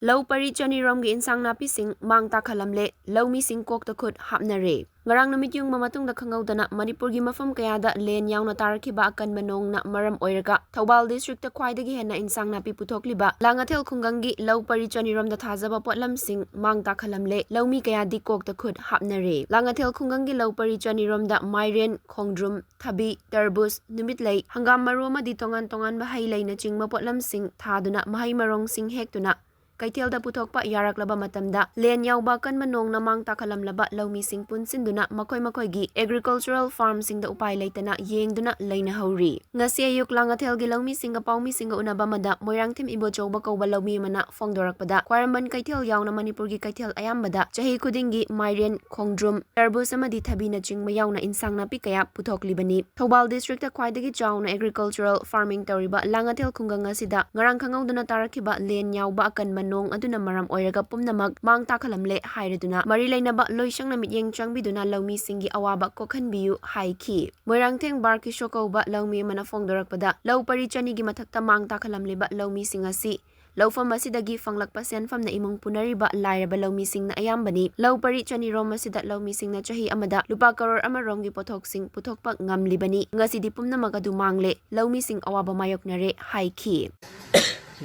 Lau pari chanirom gi insang napi sing mang takhalamle laumi sing kok ta khut hapnare ngarang numit yung mamatung da khangaudana Manipur gi mafam kayada len yauna tarakhiba akan manong na maram oiraga Thobal district ta khwaidagi henna insang napi puthokliba langathel khungangi lau pari chanirom da thajaba potlam sing mang takhalamle laumi kaya di kok ta khut hapnare langathel khungangi lau pari chanirom da mairen khongdrum thabi tarbus numitlei hangam maroma di tongan tongan ba hai leina chingma potlam sing thaduna mahai marong sing hektuna Kaitel da puthokpa yaraklaba matamda len yauba kan manong namang takhalamlaba laumi sing punsinduna makoi gi agricultural farm sing da upai leitana yengduna leina hauri ngasi ayuk langathel gi laumi sing ga paumi sing ga unaba mada moirangthim ibo chowba kawba laumi mana fongdorakpada kwaramban kaitel yauna Manipur gi kaitel ayambada chahi khudingi mairen khongdrum tarbus amadi thabina chingma yauna insang napi kaya puthoklibani Thobal district ta khwaidagi chauna agricultural farming tawriba langathel khungang asida ngarang khangauduna tarakhiba len yauba kan nong aduna maram oiraga pumnamak mang takhalamle hairaduna mari leinaba loisang na mityeng changbiduna laumi singi awaba kokhanbiu haiki moirangtheng barki shokauba laumi mana fongdorakpada lau pari chani gi mathakta mang takhalamle ba laumi singasi laufam asidagi fanglakpa senfam na imong punariba lairaba laumi sing na ayambani lau pari chani rom asida laumi sing na chahi amada lupa karor amarong gi pothok sing puthokpa ngamlibani ngasi di pumnamak adu mangle laumi sing awaba mayoknare haiki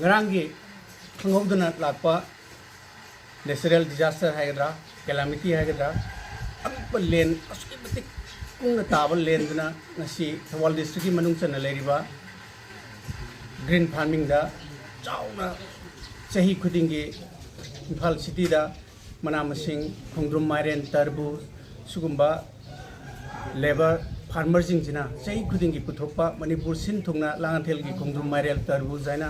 ngarangi khangawduna lakpa natural disaster haidra calamity haidra akpa len asuki kung tabal len duna ngasi Thobal district manung chana leriba green farming da chauna chahi khudingi Imphal city da manamasing khongdrum mairen tarbu sugumba labor farmer jingina chahi khudingi puthokpa Manipur sin thungna langathel gi khongdrum mairen tarbu jaina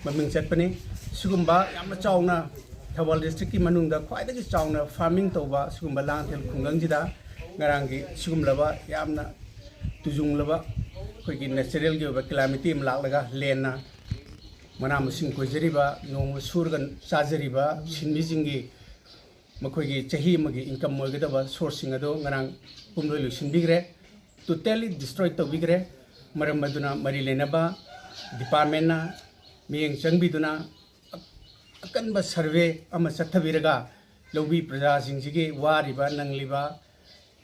maming chatpani sugumba yamna chauna Thobal district ki manungda khwaidagi chauna farming toba sugumba langathel khungangjida ngarangi sugumlaba yamna tujunglaba khoigi natural gi ba calamity mlaklaga lenna manamasing koijariba nong surgan chajariba sinmijingi makhoigi chahi magi income moigadaba sourcing ado ngarang pumloi lusinbigre totally destroy tobigre maram maduna mari lenaba department na miyeng changbiduna akanba survey ama chathabiraga lawbi praja singsige wariba nangliba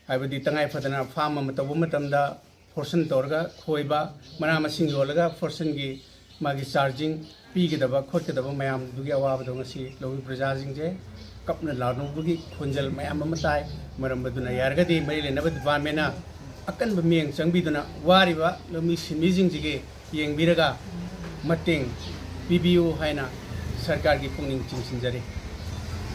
haibadi tangai fadana farm ama tabu matamda fortune torga khoiba mana masing yolaga fortune gi magi charging pigidaba khotkedaba mayam dugi awaba dongasi lawbi praja singje kapna larnubugi khonjal mayam ama tai maram baduna yargadi mari lenaba department na akanba miyeng changbiduna wariba lawmi simi singige yengbiraga mateng PBU haina सरकार की पुंगनिंग चिंसिंजरी